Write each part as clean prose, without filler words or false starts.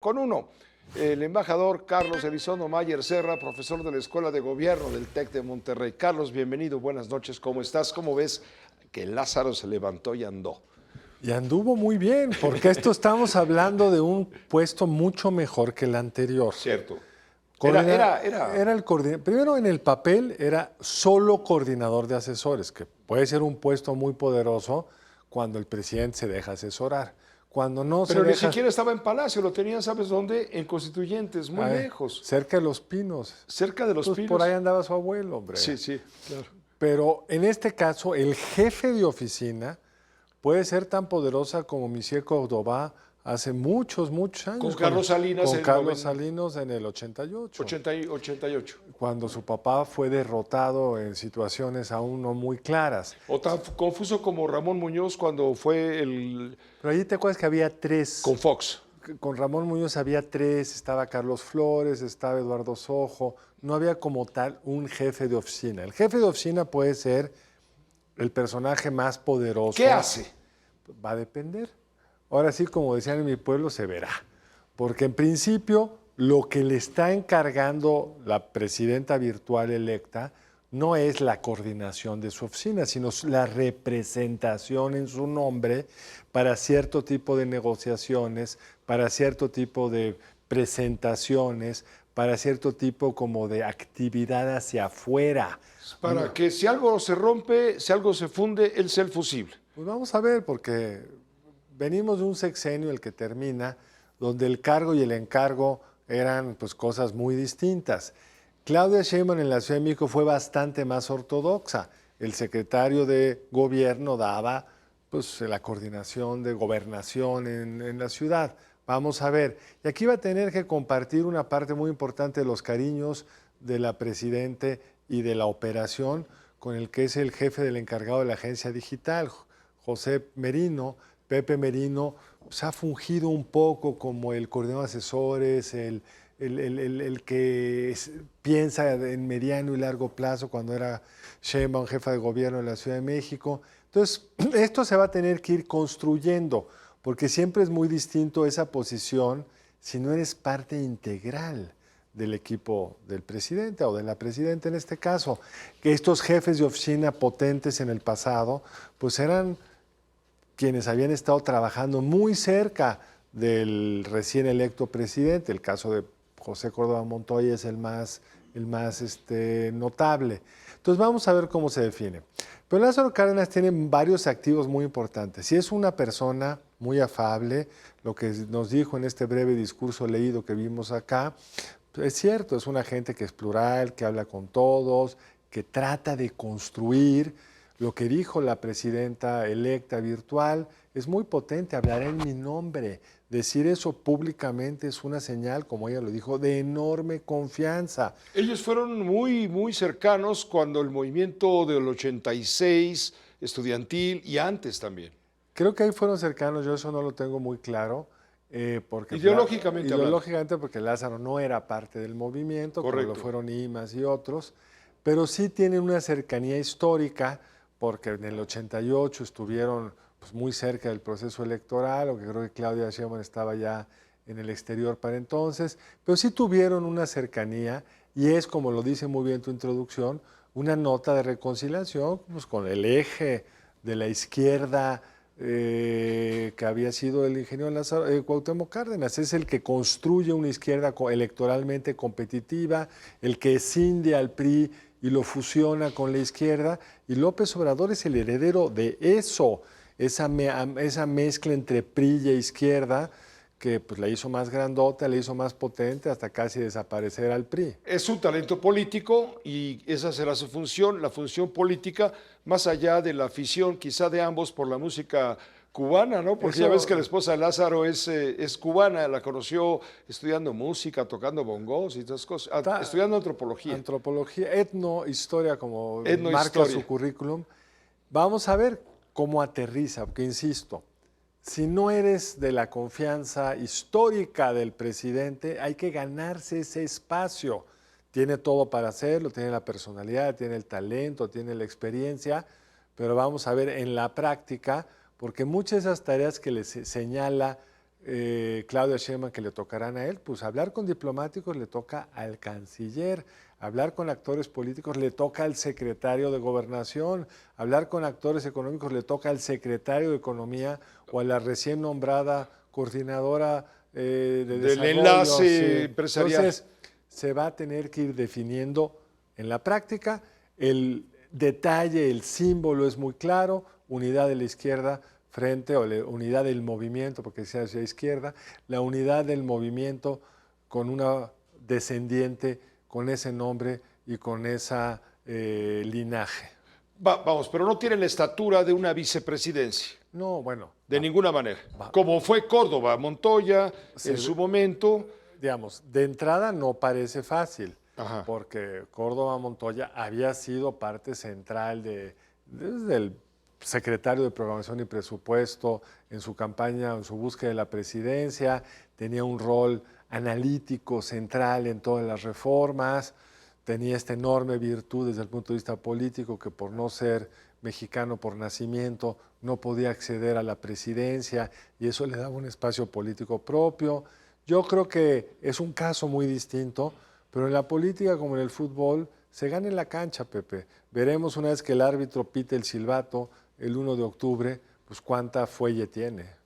con uno. El embajador Carlos Elizondo Mayer Serra, profesor de la Escuela de Gobierno del TEC de Monterrey. Carlos, bienvenido, buenas noches, ¿cómo estás? ¿Cómo ves que Lázaro se levantó y andó? Y anduvo muy bien, porque estamos hablando de un puesto mucho mejor que el anterior. Cierto. Era el coordinador. Primero, en el papel era solo coordinador de asesores, que puede ser un puesto muy poderoso cuando el presidente se deja asesorar. Cuando no Pero se ni deja... siquiera estaba en Palacio, lo tenían, ¿sabes dónde? En Constituyentes, muy lejos. Cerca de Los Pinos. Cerca de Los Pinos. Por ahí andaba su abuelo, hombre. Sí, sí, claro. Pero en este caso, el jefe de oficina puede ser tan poderosa como Michelle Córdoba hace muchos años. Con Carlos Salinas. Con Carlos Salinas en el 88. 88. Cuando su papá fue derrotado en situaciones aún no muy claras. O tan confuso como Ramón Muñoz cuando fue el... Pero allí te acuerdas que había tres. Con Fox. Con Ramón Muñoz había tres, estaba Carlos Flores, estaba Eduardo Sojo. No había como tal un jefe de oficina. El jefe de oficina puede ser el personaje más poderoso. ¿Qué hace? Va a depender. Ahora sí, como decían en mi pueblo, se verá. Porque en principio lo que le está encargando la presidenta virtual electa no es la coordinación de su oficina, sino la representación en su nombre para cierto tipo de negociaciones, para cierto tipo de presentaciones, para cierto tipo como de actividad hacia afuera. Para que si algo se rompe, si algo se funde, él sea el fusible. Pues vamos a ver, porque venimos de un sexenio, el que termina, donde el cargo y el encargo eran pues cosas muy distintas. Claudia Sheinbaum en la Ciudad de México fue bastante más ortodoxa. El secretario de Gobierno daba pues la coordinación de gobernación en la ciudad. Vamos a ver. Y aquí va a tener que compartir una parte muy importante de los cariños de la presidente y de la operación con el que es el jefe del encargado de la agencia digital, José Merino. Pepe Merino se ha fungido un poco como el coordinador de asesores, el que piensa en mediano y largo plazo cuando era Sheinbaum jefa de gobierno de la Ciudad de México. Entonces, esto se va a tener que ir construyendo, porque siempre es muy distinto esa posición si no eres parte integral del equipo del presidente o de la presidenta en este caso. Que estos jefes de oficina potentes en el pasado, pues eran quienes habían estado trabajando muy cerca del recién electo presidente. El caso de José Córdoba Montoya es el más notable. Entonces vamos a ver cómo se define. Pero Lázaro Cárdenas tiene varios activos muy importantes. Si es una persona muy afable, lo que nos dijo en este breve discurso leído que vimos acá, es cierto, es una gente que es plural, que habla con todos, que trata de construir. Lo que dijo la presidenta electa virtual es muy potente, hablará en mi nombre. Decir eso públicamente es una señal, como ella lo dijo, de enorme confianza. Ellos fueron muy cercanos cuando el movimiento del 86 estudiantil y antes también. Creo que ahí fueron cercanos, yo eso no lo tengo muy claro. Porque ideológicamente porque Lázaro no era parte del movimiento, correcto, como lo fueron Imas y otros, pero sí tienen una cercanía histórica, porque en el 88 estuvieron pues, muy cerca del proceso electoral, aunque creo que Claudia Sheinbaum estaba ya en el exterior para entonces, pero sí tuvieron una cercanía y es, como lo dice muy bien tu introducción, una nota de reconciliación pues, con el eje de la izquierda que había sido el ingeniero Cuauhtémoc Cárdenas. Es el que construye una izquierda electoralmente competitiva, el que escinde al PRI y lo fusiona con la izquierda, y López Obrador es el heredero de eso, esa mezcla entre PRI y izquierda, que pues, la hizo más grandota, la hizo más potente, hasta casi desaparecer al PRI. Es un talento político y esa será su función, la función política, más allá de la afición quizá de ambos por la música cubana, ¿no? Porque ya ves que la esposa de Lázaro es cubana, la conoció estudiando música, tocando bongos y esas cosas, estudiando antropología. Antropología, etnohistoria, como marca su currículum. Vamos a ver cómo aterriza, porque insisto, si no eres de la confianza histórica del presidente, hay que ganarse ese espacio. Tiene todo para hacerlo, tiene la personalidad, tiene el talento, tiene la experiencia, pero vamos a ver en la práctica, porque muchas de esas tareas que les señala Claudia Sheinbaum que le tocarán a él, pues hablar con diplomáticos le toca al canciller, hablar con actores políticos le toca al secretario de Gobernación, hablar con actores económicos le toca al secretario de Economía o a la recién nombrada coordinadora del desarrollo. enlace empresarial. Entonces, se va a tener que ir definiendo en la práctica. El detalle, el símbolo es muy claro, unidad de la izquierda frente, o la unidad del movimiento, porque sea hacia la izquierda, la unidad del movimiento con una descendiente, con ese nombre y con esa linaje. Vamos, pero no tiene la estatura de una vicepresidencia. No, bueno. De ninguna manera. Como fue Córdoba, Montoya, en su momento. Digamos, de entrada no parece fácil, Ajá. porque Córdoba Montoya había sido parte central desde el secretario de Programación y Presupuesto en su campaña, en su búsqueda de la presidencia, tenía un rol analítico central en todas las reformas, tenía esta enorme virtud desde el punto de vista político que por no ser mexicano por nacimiento no podía acceder a la presidencia y eso le daba un espacio político propio. Yo creo que es un caso muy distinto, pero en la política como en el fútbol se gana en la cancha, Pepe. Veremos una vez que el árbitro pite el silbato el 1 de octubre, pues cuánta fuelle tiene.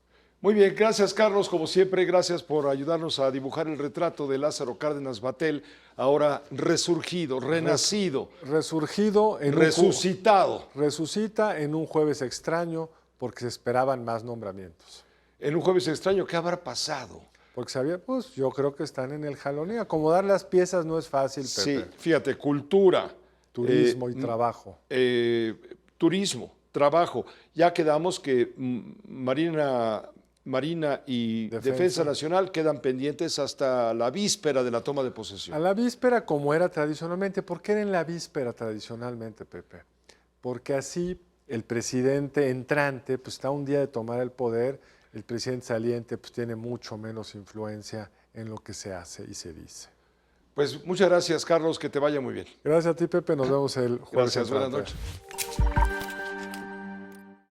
Muy bien, gracias Carlos, como siempre, gracias por ayudarnos a dibujar el retrato de Lázaro Cárdenas Batel, ahora resurgido, renacido, Resurgido, resucitado. Resucita en un jueves extraño porque se esperaban más nombramientos. En un jueves extraño, ¿qué habrá pasado? Porque sabía, pues yo creo que están en el jalón y acomodar las piezas no es fácil, Pepe. Sí, fíjate, cultura. Turismo y trabajo. Turismo, trabajo. Ya quedamos que Marina y Defensa Nacional quedan pendientes hasta la víspera de la toma de posesión. A la víspera, como era tradicionalmente. ¿Por qué era en la víspera tradicionalmente, Pepe? Porque así el presidente entrante pues, está un día de tomar el poder, el presidente saliente pues, tiene mucho menos influencia en lo que se hace y se dice. Pues muchas gracias, Carlos, que te vaya muy bien. Gracias a ti, Pepe. Nos vemos el jueves. Gracias, buenas noches.